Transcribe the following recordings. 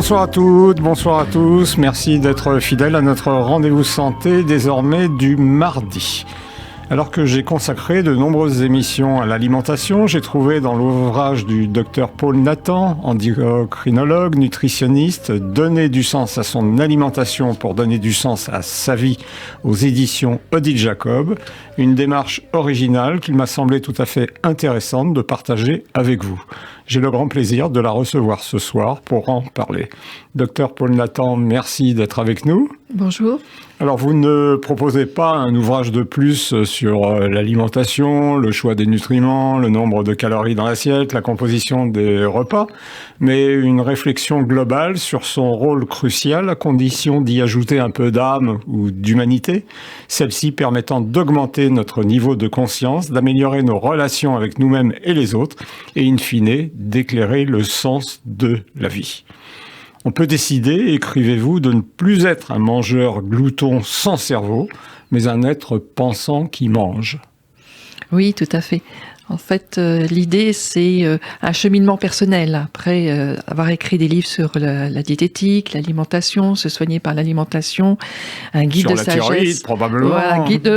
Bonsoir à toutes, bonsoir à tous. Merci d'être fidèles à notre rendez-vous santé désormais du mardi. Alors que j'ai consacré de nombreuses émissions à l'alimentation, j'ai trouvé dans l'ouvrage du docteur Paul Nathan, endocrinologue, nutritionniste, Donner du sens à son alimentation pour donner du sens à sa vie aux éditions Odile Jacob, une démarche originale qu'il m'a semblé tout à fait intéressante de partager avec vous. J'ai le grand plaisir de la recevoir ce soir pour en parler. Docteur Paul Nathan, merci d'être avec nous. Bonjour. Alors, vous ne proposez pas un ouvrage de plus sur l'alimentation, le choix des nutriments, le nombre de calories dans l'assiette, la composition des repas, mais une réflexion globale sur son rôle crucial à condition d'y ajouter un peu d'âme ou d'humanité, celle-ci permettant d'augmenter notre niveau de conscience, d'améliorer nos relations avec nous-mêmes et les autres, et in fine, d'éclairer le sens de la vie. On peut décider, écrivez-vous, de ne plus être un mangeur glouton sans cerveau, mais un être pensant qui mange. Oui, tout à fait. En fait, l'idée, c'est un cheminement personnel. Après avoir écrit des livres sur la diététique, l'alimentation, se soigner par l'alimentation, un guide sur de la sagesse, thyroïde, probablement. un guide,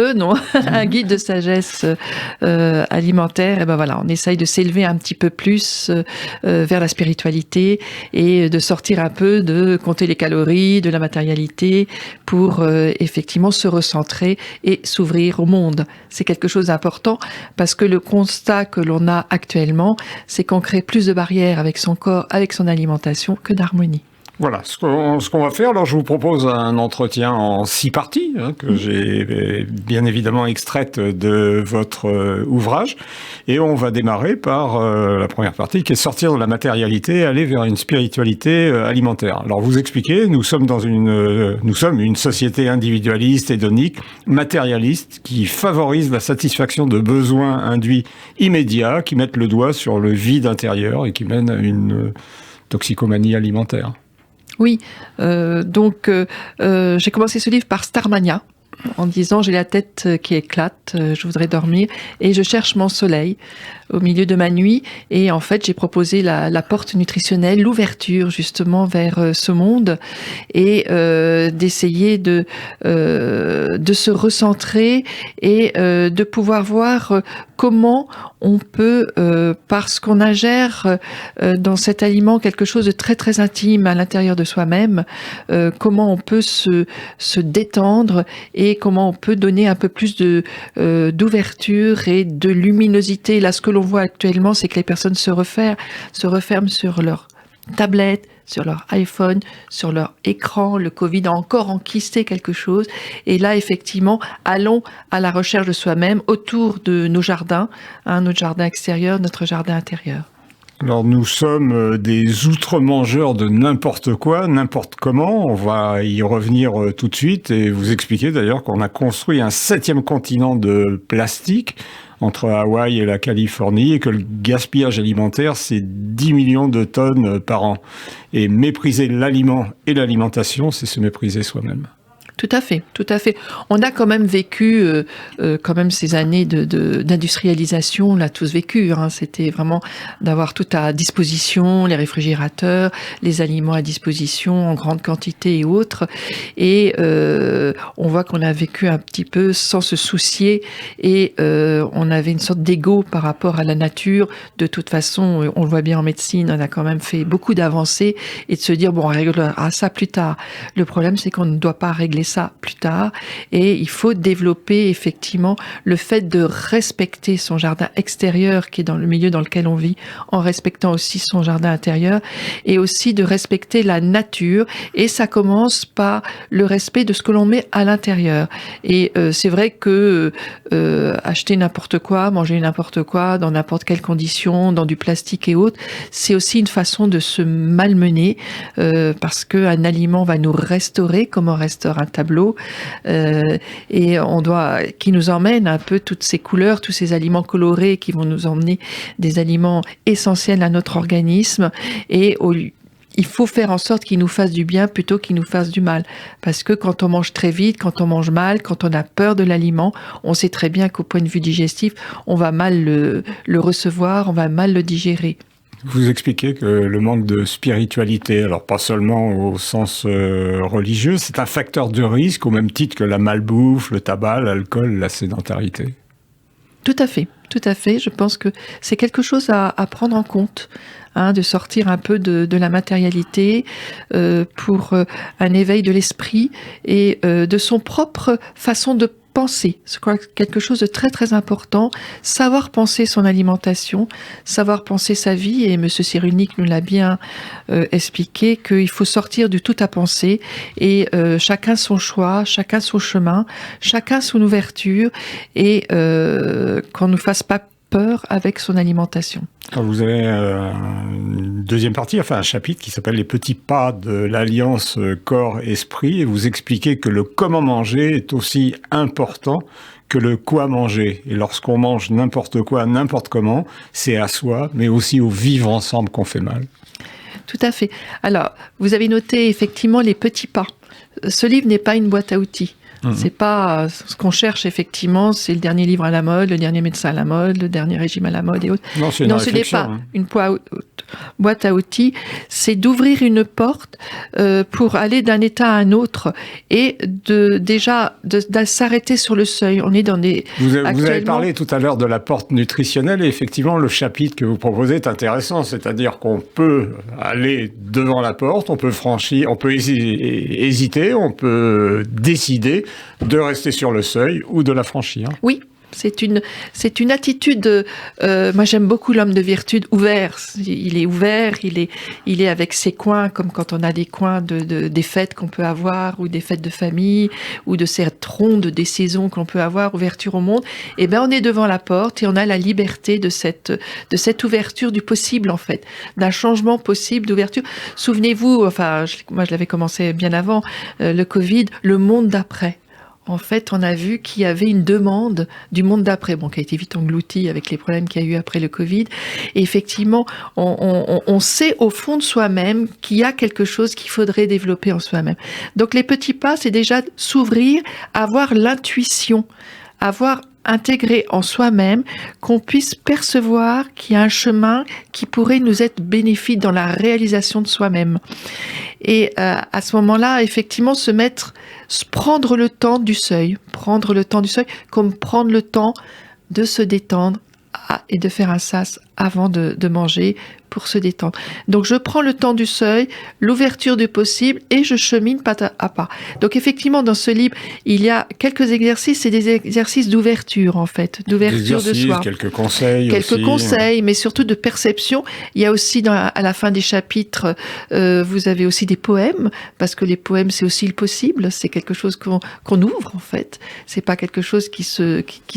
un guide de sagesse alimentaire. Et ben voilà, on essaye de s'élever un petit peu plus vers la spiritualité et de sortir un peu de compter les calories, de la matérialité, pour effectivement se recentrer et s'ouvrir au monde. C'est quelque chose d'important parce que le constat que l'on a actuellement, c'est qu'on crée plus de barrières avec son corps, avec son alimentation, que d'harmonie. Voilà, ce qu'on va faire, alors je vous propose un entretien en 6 parties, que j'ai bien évidemment extraite de votre ouvrage, et on va démarrer par la première partie, qui est sortir de la matérialité et aller vers une spiritualité alimentaire. Alors vous expliquez, nous sommes une société individualiste, hédonique, matérialiste, qui favorise la satisfaction de besoins induits immédiats, qui mettent le doigt sur le vide intérieur et qui mènent à une toxicomanie alimentaire. Oui, donc j'ai commencé ce livre par Starmania, en disant j'ai la tête qui éclate, je voudrais dormir et je cherche mon soleil au milieu de ma nuit. Et en fait, j'ai proposé la porte nutritionnelle, l'ouverture justement vers ce monde et d'essayer de se recentrer et de pouvoir voir comment on peut, parce qu'on ingère dans cet aliment quelque chose de très très intime à l'intérieur de soi-même, comment on peut se détendre et comment on peut donner un peu plus d'ouverture et de luminosité. Là, ce que l'on voit actuellement, c'est que les personnes se referment sur leur tablette, sur leur iPhone, sur leur écran. Le Covid a encore enquisté quelque chose. Et là, effectivement, allons à la recherche de soi-même autour de nos jardins, notre jardin extérieur, notre jardin intérieur. Alors nous sommes des outre-mangeurs de n'importe quoi, n'importe comment. On va y revenir tout de suite et vous expliquer d'ailleurs qu'on a construit un 7e continent de plastique entre Hawaï et la Californie et que le gaspillage alimentaire, c'est 10 millions de tonnes par an. Et mépriser l'aliment et l'alimentation, c'est se mépriser soi-même. Tout à fait, tout à fait. On a quand même vécu quand même ces années d'industrialisation, on l'a tous vécu. C'était vraiment d'avoir tout à disposition, les réfrigérateurs, les aliments à disposition en grande quantité et autres. Et on voit qu'on a vécu un petit peu sans se soucier et on avait une sorte d'ego par rapport à la nature. De toute façon, on le voit bien en médecine, on a quand même fait beaucoup d'avancées et de se dire bon, on réglera ça plus tard. Le problème, c'est qu'on ne doit pas régler ça plus tard et il faut développer effectivement le fait de respecter son jardin extérieur qui est dans le milieu dans lequel on vit en respectant aussi son jardin intérieur et aussi de respecter la nature et ça commence par le respect de ce que l'on met à l'intérieur et c'est vrai que acheter n'importe quoi, manger n'importe quoi dans n'importe quelles conditions, dans du plastique et autres, c'est aussi une façon de se malmener parce qu'un aliment va nous restaurer comme on restaure un tableau et qui nous emmène un peu toutes ces couleurs, tous ces aliments colorés qui vont nous emmener des aliments essentiels à notre organisme et il faut faire en sorte qu'ils nous fassent du bien plutôt qu'ils nous fassent du mal. Parce que quand on mange très vite, quand on mange mal, quand on a peur de l'aliment, on sait très bien qu'au point de vue digestif, on va mal le recevoir, on va mal le digérer. Vous expliquez que le manque de spiritualité, alors pas seulement au sens religieux, c'est un facteur de risque au même titre que la malbouffe, le tabac, l'alcool, la sédentarité. Tout à fait, tout à fait. Je pense que c'est quelque chose à prendre en compte, de sortir un peu de la matérialité pour un éveil de l'esprit et de son propre façon de penser. C'est quelque chose de très très important. Savoir penser son alimentation, savoir penser sa vie. Et M. Cyrulnik nous l'a bien expliqué qu'il faut sortir du tout à penser et chacun son choix, chacun son chemin, chacun son ouverture et qu'on ne fasse pas peur avec son alimentation. Vous avez une deuxième partie, enfin un chapitre qui s'appelle « Les petits pas de l'alliance corps-esprit » et vous expliquez que le comment manger est aussi important que le quoi manger. Et lorsqu'on mange n'importe quoi, n'importe comment, c'est à soi, mais aussi au vivre ensemble qu'on fait mal. Tout à fait. Alors, vous avez noté effectivement les petits pas. Ce livre n'est pas une boîte à outils. C'est pas ce qu'on cherche effectivement, c'est le dernier livre à la mode, le dernier médecin à la mode, le dernier régime à la mode et autres. Non, ce n'est pas une boîte à outils, c'est d'ouvrir une porte pour aller d'un état à un autre et de s'arrêter sur le seuil. On est dans des vous avez parlé tout à l'heure de la porte nutritionnelle et effectivement le chapitre que vous proposez est intéressant, c'est-à-dire qu'on peut aller devant la porte, on peut franchir, on peut hésiter, on peut décider de rester sur le seuil ou de la franchir. Oui. C'est une attitude. Moi, j'aime beaucoup l'homme de vertu ouvert. Il est ouvert, il est avec ses coins, comme quand on a des coins des fêtes qu'on peut avoir, ou des fêtes de famille, ou de cette ronde des saisons qu'on peut avoir, ouverture au monde. Et ben, on est devant la porte et on a la liberté de cette ouverture du possible, en fait, d'un changement possible d'ouverture. Souvenez-vous, moi, je l'avais commencé bien avant, le Covid, le monde d'après. En fait, on a vu qu'il y avait une demande du monde d'après, qui a été vite engloutie avec les problèmes qu'il y a eu après le Covid. Et effectivement, on sait au fond de soi-même qu'il y a quelque chose qu'il faudrait développer en soi-même. Donc les petits pas, c'est déjà s'ouvrir, avoir l'intuition, avoir intégré en soi-même, qu'on puisse percevoir qu'il y a un chemin qui pourrait nous être bénéfique dans la réalisation de soi-même. Et à ce moment-là, effectivement, prendre le temps du seuil, comme prendre le temps de se détendre et de faire un sas avant de manger pour se détendre. Donc je prends le temps du seuil, l'ouverture du possible et je chemine pas à pas. Donc effectivement dans ce livre, il y a quelques exercices, c'est des exercices d'ouverture en fait, d'ouverture de soi. Quelques conseils, mais surtout de perception. Il y a aussi à la fin des chapitres, vous avez aussi des poèmes, parce que les poèmes c'est aussi le possible, c'est quelque chose qu'on ouvre en fait. C'est pas quelque chose qui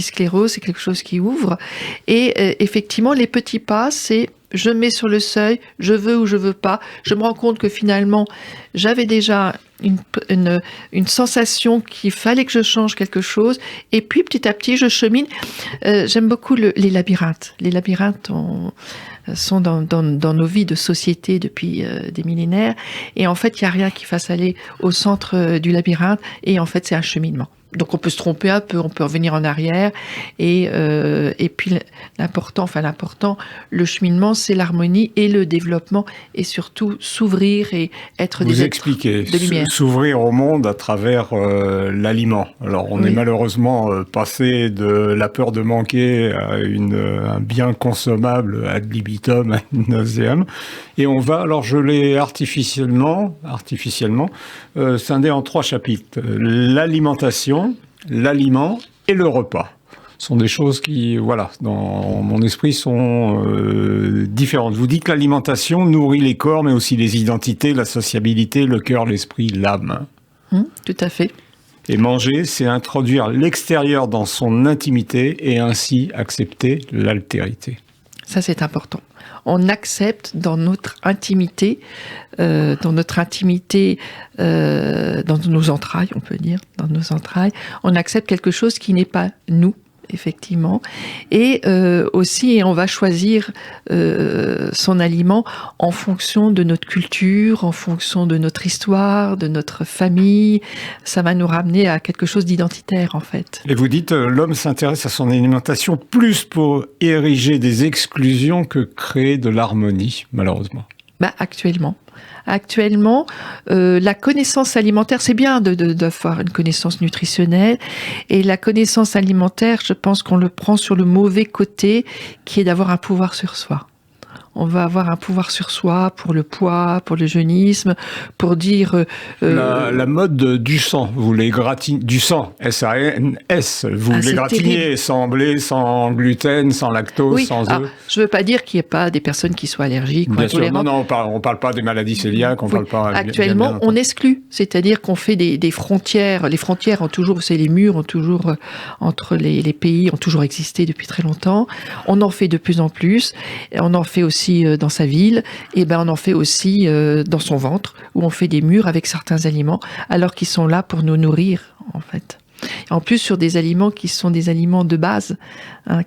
sclérose, c'est quelque chose qui ouvre. Et effectivement les petits pas, c'est je mets sur le seuil, je veux ou je veux pas. Je me rends compte que finalement, j'avais déjà une sensation qu'il fallait que je change quelque chose. Et puis, petit à petit, je chemine. J'aime beaucoup les labyrinthes. Les labyrinthes sont dans nos vies de société depuis des millénaires. Et en fait, il n'y a rien qui fasse aller au centre du labyrinthe. Et en fait, c'est un cheminement. Donc on peut se tromper un peu, on peut revenir en arrière et puis l'important, le cheminement, c'est l'harmonie et le développement et surtout s'ouvrir et être des êtres de lumière. S'ouvrir au monde à travers l'aliment. Alors on est malheureusement passé de la peur de manquer à un bien consommable ad libitum, ad nauseam, et on va, alors je l'ai artificiellement scindé en 3 chapitres. L'alimentation, l'aliment et le repas. Ce sont des choses qui, dans mon esprit, sont différentes. Vous dites que l'alimentation nourrit les corps, mais aussi les identités, la sociabilité, le cœur, l'esprit, l'âme. Tout à fait. Et manger, c'est introduire l'extérieur dans son intimité et ainsi accepter l'altérité. Ça, c'est important. On accepte dans notre intimité, dans nos entrailles, on peut dire, on accepte quelque chose qui n'est pas nous, effectivement. Et aussi, on va choisir son aliment en fonction de notre culture, en fonction de notre histoire, de notre famille. Ça va nous ramener à quelque chose d'identitaire, en fait. Et vous dites, l'homme s'intéresse à son alimentation plus pour ériger des exclusions que créer de l'harmonie, malheureusement. Actuellement, la connaissance alimentaire, c'est bien d'avoir une connaissance nutritionnelle, et la connaissance alimentaire, je pense qu'on le prend sur le mauvais côté, qui est d'avoir un pouvoir sur soi. On va avoir un pouvoir sur soi pour le poids, pour le jeunisme, pour dire... La mode du sang, vous les gratinez, du sang, S-A-N-S, vous les gratinez terrible. Sans blé, sans gluten, sans lactose, sans œufs. Je ne veux pas dire qu'il n'y ait pas des personnes qui soient allergiques ou intolérantes. Non, on parle pas des maladies cœliaques, on parle pas... Actuellement, on exclut, c'est-à-dire qu'on fait des frontières. Les frontières ont toujours, les murs ont toujours, entre les pays, ont toujours existé depuis très longtemps. On en fait de plus en plus, on en fait aussi dans sa ville, et on en fait aussi dans son ventre, où on fait des murs avec certains aliments, alors qu'ils sont là pour nous nourrir, en fait. En plus, sur des aliments qui sont des aliments de base,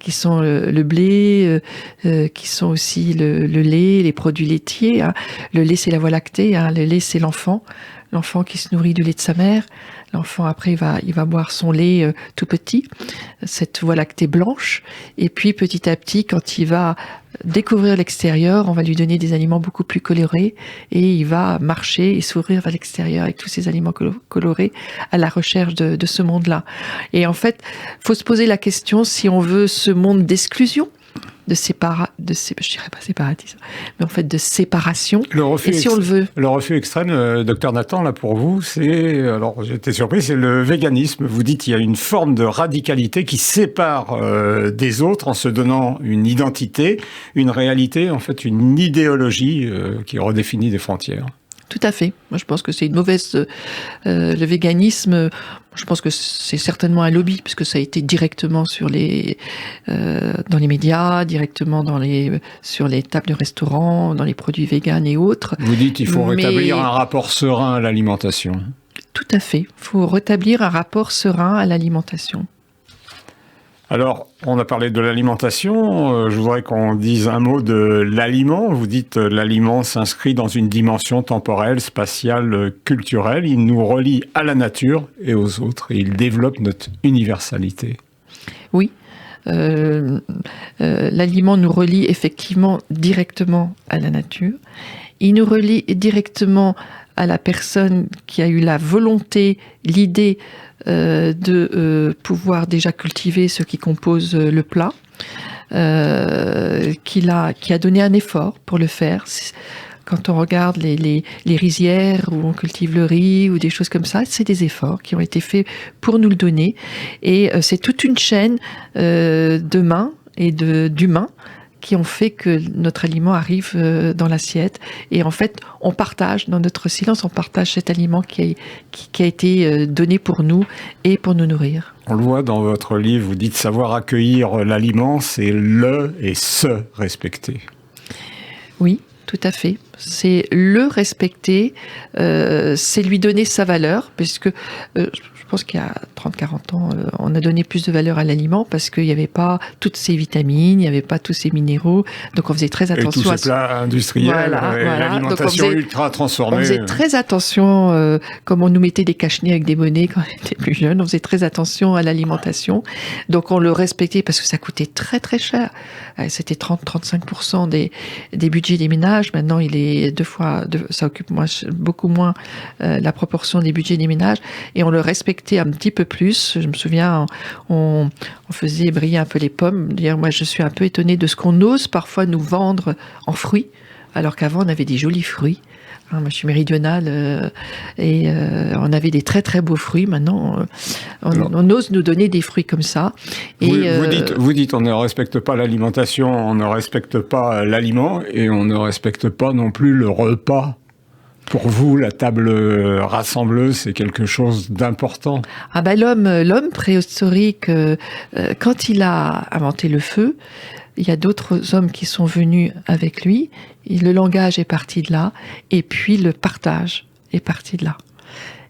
qui sont le blé, qui sont aussi le lait, les produits laitiers. Le lait, c'est la voie lactée, le lait, c'est l'enfant qui se nourrit du lait de sa mère. L'enfant, après, il va boire son lait tout petit, cette voie lactée blanche. Et puis, petit à petit, quand il va découvrir l'extérieur, on va lui donner des aliments beaucoup plus colorés, et il va marcher et s'ouvrir vers l'extérieur avec tous ces aliments colorés à la recherche de ce monde-là. Et en fait, faut se poser la question si on veut ce monde d'exclusion, je dirais pas séparatisme, mais en fait de séparation. Et si on le veut. Le refus extrême, docteur Nathan, là pour vous, alors j'étais surpris, c'est le véganisme. Vous dites qu'il y a une forme de radicalité qui sépare des autres en se donnant une identité, une réalité, en fait une idéologie qui redéfinit des frontières. Tout à fait. Moi, je pense que c'est une mauvaise... le véganisme, je pense que c'est certainement un lobby, puisque ça a été directement dans les médias, directement sur les tables de restaurants, dans les produits véganes et autres. Vous dites qu'il faut rétablir un rapport serein à l'alimentation. Tout à fait. Il faut rétablir un rapport serein à l'alimentation. Alors, on a parlé de l'alimentation, je voudrais qu'on dise un mot de l'aliment. Vous dites l'aliment s'inscrit dans une dimension temporelle, spatiale, culturelle. Il nous relie à la nature et aux autres, et il développe notre universalité. Oui, l'aliment nous relie effectivement directement à la nature. Il nous relie directement à la personne qui a eu la volonté, l'idée de pouvoir déjà cultiver ce qui compose le plat, qui a donné un effort pour le faire. Quand on regarde les rizières où on cultive le riz ou des choses comme ça, c'est des efforts qui ont été faits pour nous le donner. Et c'est toute une chaîne de mains et d'humains qui ont fait que notre aliment arrive dans l'assiette. Et en fait, on partage, dans notre silence, on partage cet aliment qui a été donné pour nous et pour nous nourrir. On le voit dans votre livre, vous dites savoir accueillir l'aliment, c'est le et se respecter. Oui, tout à fait. C'est le respecter, c'est lui donner sa valeur, puisque je pense qu'il y a 30-40 ans, on a donné plus de valeur à l'aliment parce qu'il n'y avait pas toutes ces vitamines, il n'y avait pas tous ces minéraux, donc on faisait très attention. Et tous ces plats industriels, l'alimentation ultra transformée. On faisait très attention, comme on nous mettait des cache-nez avec des bonnets quand on était plus jeune, on faisait très attention à l'alimentation, donc on le respectait parce que ça coûtait très très cher. C'était 30-35% des budgets des ménages, maintenant il est ça occupe beaucoup moins la proportion des budgets des ménages, et on le respectait un petit peu plus. Je me souviens, on faisait briller un peu les pommes. D'ailleurs, moi, je suis un peu étonnée de ce qu'on ose parfois nous vendre en fruits, alors qu'avant, on avait des jolis fruits. Moi, je suis méridionale et on avait des très très beaux fruits. Maintenant, on ose nous donner des fruits comme ça. Et vous dites, on ne respecte pas l'alimentation, on ne respecte pas l'aliment et on ne respecte pas non plus le repas. Pour vous, la table rassembleuse, c'est quelque chose d'important. L'homme préhistorique, quand il a inventé le feu, il y a d'autres hommes qui sont venus avec lui. Et le langage est parti de là, et puis le partage est parti de là.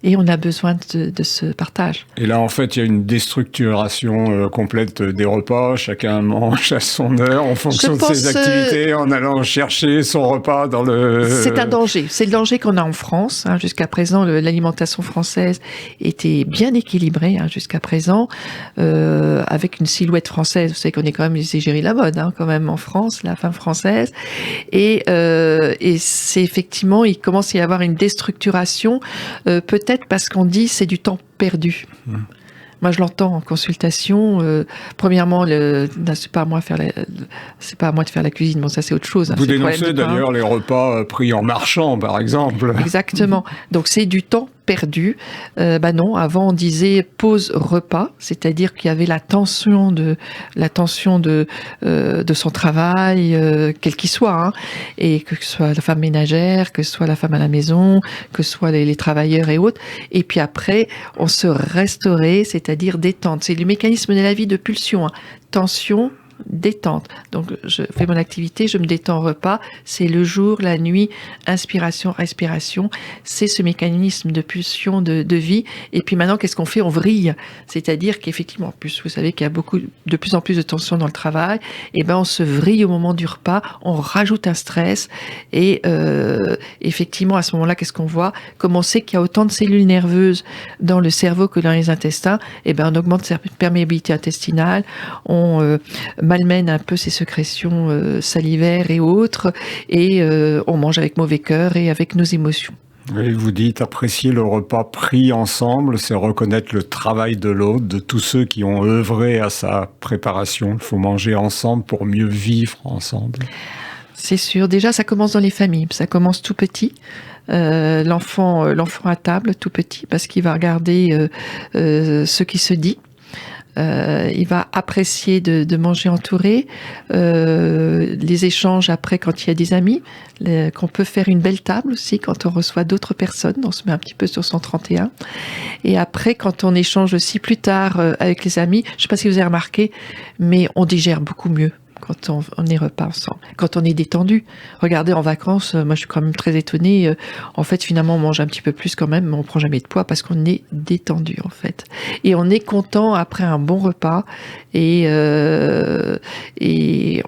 Et on a besoin de ce partage. Et là, en fait, il y a une déstructuration complète des repas. Chacun mange à son heure en fonction de ses activités, en allant chercher son repas dans le... C'est un danger. C'est le danger qu'on a en France. Jusqu'à présent, l'alimentation française était bien équilibrée jusqu'à présent, avec une silhouette française. Vous savez qu'on est quand même les égéries de la mode, quand même en France, la femme française. Et c'est effectivement, il commence à y avoir une déstructuration, peut-être parce qu'on dit c'est du temps perdu. Moi, je l'entends en consultation. Premièrement, c'est pas à moi de faire la cuisine. Bon, ça c'est autre chose. Vous dénoncez d'ailleurs les repas pris en marchand, par exemple. Exactement. Donc c'est du temps perdu. Non, avant on disait pause repas, c'est-à-dire qu'il y avait la tension de son travail, quel qu'il soit, et que ce soit la femme ménagère, que ce soit la femme à la maison, que ce soit les travailleurs et autres. Et puis après, on se restaurait, c'est-à-dire détente. C'est le mécanisme de la vie de pulsion. Tension, détente. Donc, je fais mon activité, je me détends au repas. C'est le jour, la nuit, inspiration, respiration. C'est ce mécanisme de pulsion de vie. Et puis maintenant, qu'est-ce qu'on fait? On vrille. C'est-à-dire qu'effectivement, en plus, vous savez qu'il y a de plus en plus de tension dans le travail. Et on se vrille au moment du repas. On rajoute un stress. Et effectivement, à ce moment-là, qu'est-ce qu'on voit? Comme on sait qu'il y a autant de cellules nerveuses dans le cerveau que dans les intestins, on augmente sa perméabilité intestinale. On malmène un peu ses sécrétions salivaires et autres, et on mange avec mauvais cœur et avec nos émotions. Et vous dites apprécier le repas pris ensemble, c'est reconnaître le travail de l'autre, de tous ceux qui ont œuvré à sa préparation. Il faut manger ensemble pour mieux vivre ensemble. C'est sûr. Déjà, ça commence dans les familles. Ça commence tout petit. L'enfant à table, tout petit, parce qu'il va regarder ce qui se dit. Il va apprécier de manger entouré, les échanges après quand il y a des amis, qu'on peut faire une belle table aussi quand on reçoit d'autres personnes, on se met un petit peu sur 131. Et après, quand on échange aussi plus tard avec les amis, je ne sais pas si vous avez remarqué, mais on digère beaucoup mieux quand on est repas ensemble, quand on est détendu. Regardez, en vacances, moi je suis quand même très étonnée, en fait finalement on mange un petit peu plus quand même, mais on prend jamais de poids parce qu'on est détendu en fait. Et on est content après un bon repas, et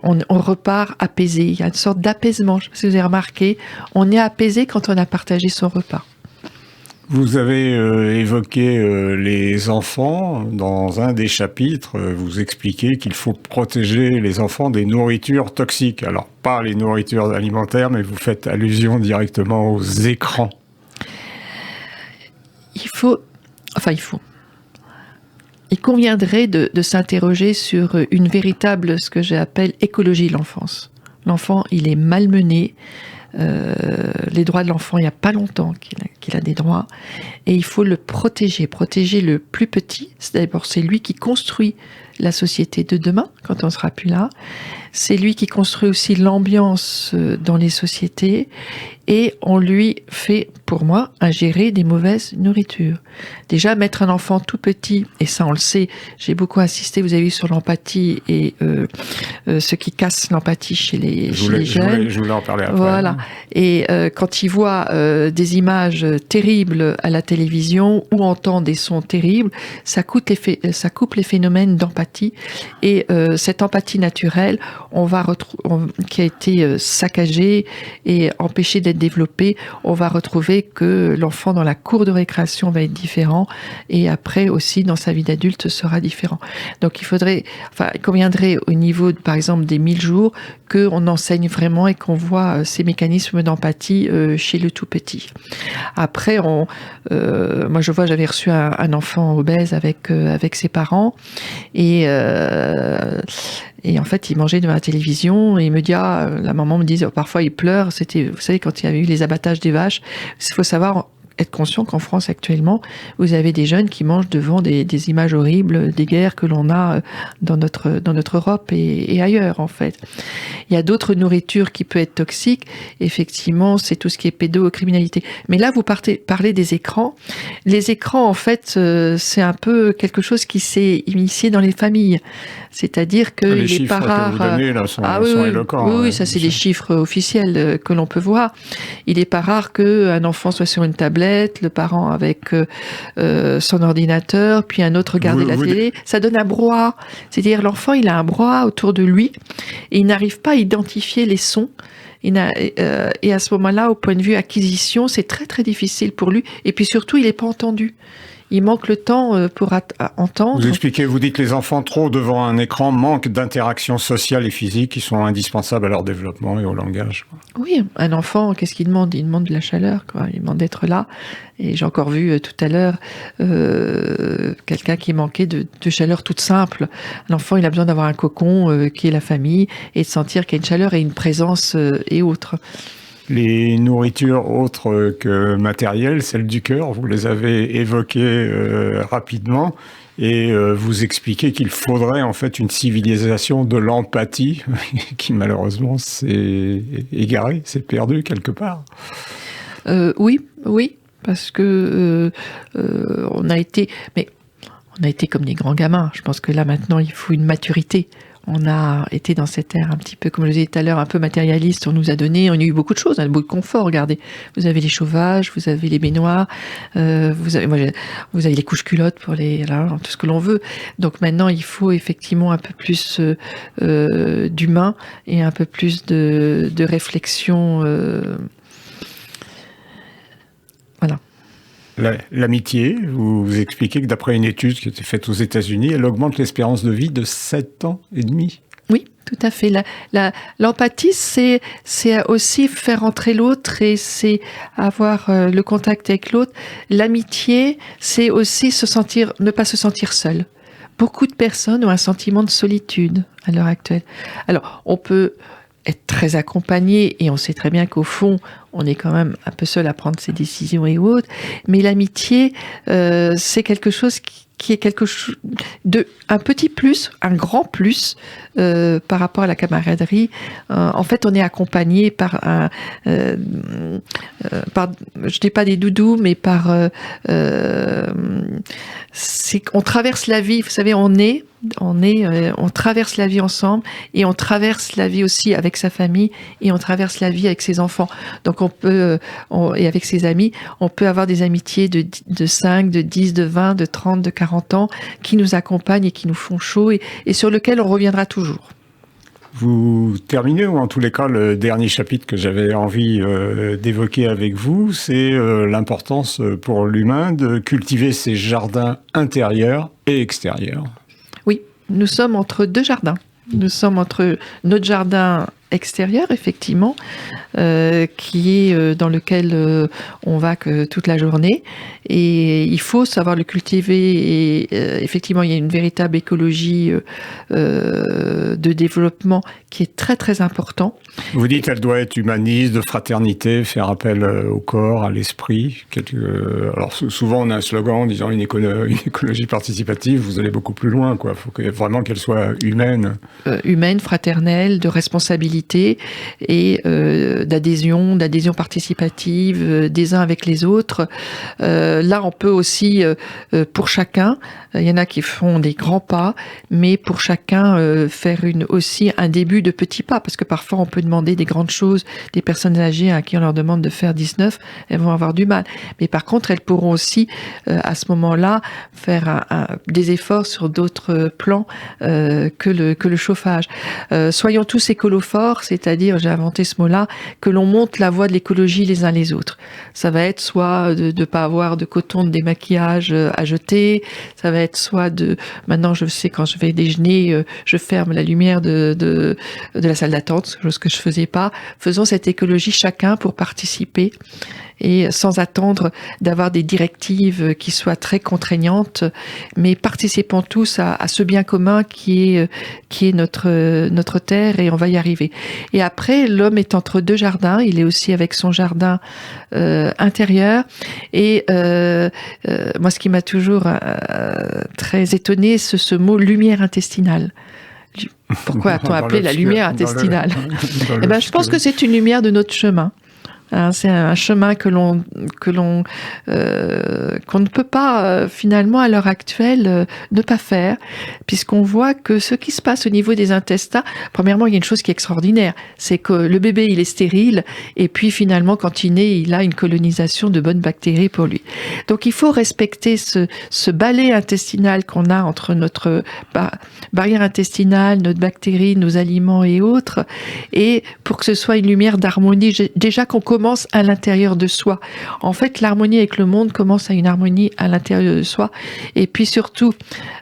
on repart apaisé. Il y a une sorte d'apaisement, je ne sais pas si vous avez remarqué, on est apaisé quand on a partagé son repas. Vous avez évoqué les enfants. Dans un des chapitres, vous expliquez qu'il faut protéger les enfants des nourritures toxiques. Alors, pas les nourritures alimentaires, mais vous faites allusion directement aux écrans. Il conviendrait de s'interroger sur une véritable, ce que j'appelle, écologie de l'enfance. L'enfant, il est malmené. Les droits de l'enfant, il n'y a pas longtemps qu'il a des droits, et il faut le protéger le plus petit. D'abord, c'est lui qui construit la société de demain, quand on sera plus là. C'est lui qui construit aussi l'ambiance dans les sociétés, et on lui fait, pour moi, ingérer des mauvaises nourritures. Déjà, mettre un enfant tout petit, et ça on le sait, j'ai beaucoup insisté, vous avez vu, sur l'empathie et ce qui casse l'empathie chez les jeunes. Je voulais en parler après. Voilà. Et quand ils voient des images terribles à la télévision ou entendent des sons terribles, ça coupe les phénomènes d'empathie. Et cette empathie naturelle, qui a été saccagée et empêchée d'être développée, on va retrouver que l'enfant dans la cour de récréation va être différent, et après aussi dans sa vie d'adulte sera différent. Donc il conviendrait au niveau, par exemple, des 1000 jours, qu'on enseigne vraiment et qu'on voit ces mécanismes d'empathie chez le tout petit. Après, moi j'avais reçu un enfant obèse avec ses parents, et en fait, il mangeait devant la télévision, et il me dit, la maman me disait, parfois il pleure. C'était, vous savez, quand il y avait eu les abattages des vaches. Il faut savoir, être conscient qu'en France actuellement, vous avez des jeunes qui mangent devant des images horribles des guerres que l'on a dans notre Europe et ailleurs, en fait. Il y a d'autres nourritures qui peuvent être toxiques. Effectivement, c'est tout ce qui est pédocriminalité. Mais là, vous parlez des écrans. Les écrans, en fait, c'est un peu quelque chose qui s'est initié dans les familles. C'est-à-dire que les n'est pas rare. Les chiffres que vous donnez là sont éloquents. Oui, ça c'est les chiffres officiels que l'on peut voir. Il n'est pas rare qu'un enfant soit sur une tablette tablette, le parent avec son ordinateur, puis un autre regardait la télé. Ça donne un brouhaha. C'est-à-dire l'enfant, il a un brouhaha autour de lui et il n'arrive pas à identifier les sons. Et à ce moment-là, au point de vue acquisition, c'est très très difficile pour lui. Et puis surtout, il n'est pas entendu. Il manque le temps pour entendre. Vous expliquez, vous dites que les enfants trop devant un écran manquent d'interactions sociales et physiques qui sont indispensables à leur développement et au langage. Oui, un enfant, qu'est-ce qu'il demande? Il demande de la chaleur, quoi. Il demande d'être là. Et j'ai encore vu tout à l'heure quelqu'un qui manquait de chaleur toute simple. L'enfant, il a besoin d'avoir un cocon qui est la famille et de sentir qu'il y a une chaleur et une présence et autres. Les nourritures autres que matérielles, celles du cœur, vous les avez évoquées rapidement et vous expliquez qu'il faudrait en fait une civilisation de l'empathie qui malheureusement s'est égarée, s'est perdue quelque part. Oui, parce que on a été comme des grands gamins. Je pense que là maintenant il faut une maturité. On a été dans cette ère un petit peu, comme je le disais tout à l'heure, un peu matérialiste. On nous a donné, on a eu beaucoup de choses, on a beaucoup de confort. Regardez, vous avez les chauffages, vous avez les baignoires, vous avez les couches culottes pour tout ce que l'on veut. Donc maintenant, il faut effectivement un peu plus d'humain et un peu plus de réflexion. Voilà. L'amitié, vous expliquez que d'après une étude qui a été faite aux États-Unis, elle augmente l'espérance de vie de 7 ans et demi. Oui, tout à fait. L'empathie, c'est aussi faire entrer l'autre et c'est avoir le contact avec l'autre. L'amitié, c'est aussi ne pas se sentir seul. Beaucoup de personnes ont un sentiment de solitude à l'heure actuelle. Alors, on peut être très accompagné et on sait très bien qu'au fond, on est quand même un peu seul à prendre ses décisions et autres. Mais l'amitié, c'est quelque chose qui est quelque chose un petit plus, un grand plus par rapport à la camaraderie. En fait, on est accompagné par je dis pas des doudous, mais on traverse la vie. Vous savez, on traverse la vie ensemble et on traverse la vie aussi avec sa famille et on traverse la vie avec ses enfants. Donc et avec ses amis, on peut avoir des amitiés de 5, de 10, de 20, de 30, de 40 ans qui nous accompagnent et qui nous font chaud et sur lequel on reviendra toujours. Vous terminez, ou en tous les cas, le dernier chapitre que j'avais envie d'évoquer avec vous, c'est l'importance pour l'humain de cultiver ses jardins intérieurs et extérieurs. Oui, nous sommes entre deux jardins. Nous sommes entre notre jardin extérieur, effectivement, qui est dans lequel on va que toute la journée. Et il faut savoir le cultiver. Et effectivement, il y a une véritable écologie de développement qui est très, très important. Vous dites qu'elle doit être humaniste, de fraternité, faire appel au corps, à l'esprit. Alors souvent, on a un slogan en disant une écologie participative. Vous allez beaucoup plus loin, quoi. Il faut vraiment qu'elle soit humaine. Humaine, fraternelle, de responsabilité et d'adhésion participative des uns avec les autres. Là, on peut aussi, pour chacun, il y en a qui font des grands pas, mais pour chacun faire aussi un début de petits pas, parce que parfois on peut demander des grandes choses. Des personnes âgées à qui on leur demande de faire 19, elles vont avoir du mal. Mais par contre, elles pourront aussi, à ce moment-là, faire des efforts sur d'autres plans que le chauffage. Soyons tous écolophores, c'est-à-dire, j'ai inventé ce mot-là, que l'on monte la voie de l'écologie les uns les autres. Ça va être soit de ne pas avoir de coton de démaquillage à jeter, ça va être soit maintenant je sais quand je vais déjeuner, je ferme la lumière de la salle d'attente, chose que je faisais pas. Faisons cette écologie chacun pour participer et sans attendre d'avoir des directives qui soient très contraignantes, mais participons tous à ce bien commun qui est notre terre, et on va y arriver. Et après, l'homme est entre deux jardins, il est aussi avec son jardin intérieur, et moi ce qui m'a toujours très étonné, c'est ce mot lumière intestinale. Pourquoi a-t-on appelé la lumière intestinale? Je pense que c'est une lumière de notre chemin. Hein, c'est un chemin qu'on ne peut pas finalement à l'heure actuelle ne pas faire, puisqu'on voit que ce qui se passe au niveau des intestins, premièrement, il y a une chose qui est extraordinaire, c'est que le bébé il est stérile, et puis finalement quand il naît, il a une colonisation de bonnes bactéries pour lui. Donc il faut respecter ce balai intestinal qu'on a entre notre barrière intestinale, notre bactérie, nos aliments et autres, et pour que ce soit une lumière d'harmonie, déjà qu'on commence à l'intérieur de soi. En fait, l'harmonie avec le monde commence à une harmonie à l'intérieur de soi. Et puis surtout,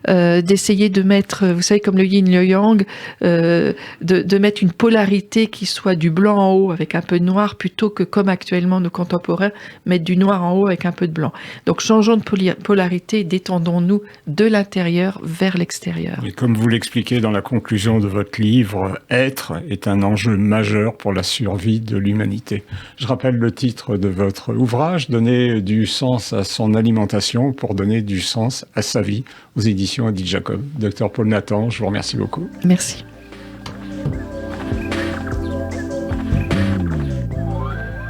d'essayer de mettre, vous savez, comme le yin, le yang, de mettre une polarité qui soit du blanc en haut avec un peu de noir, plutôt que comme actuellement nos contemporains, mettre du noir en haut avec un peu de blanc. Donc changeons de polarité, détendons-nous de l'intérieur vers l'extérieur. Et comme vous l'expliquez dans la conclusion de votre livre, être est un enjeu majeur pour la survie de l'humanité. Je rappelle le titre de votre ouvrage, Donner du sens à son alimentation pour donner du sens à sa vie, aux éditions Odile Jacob. Docteur Paul Nathan, je vous remercie beaucoup. Merci.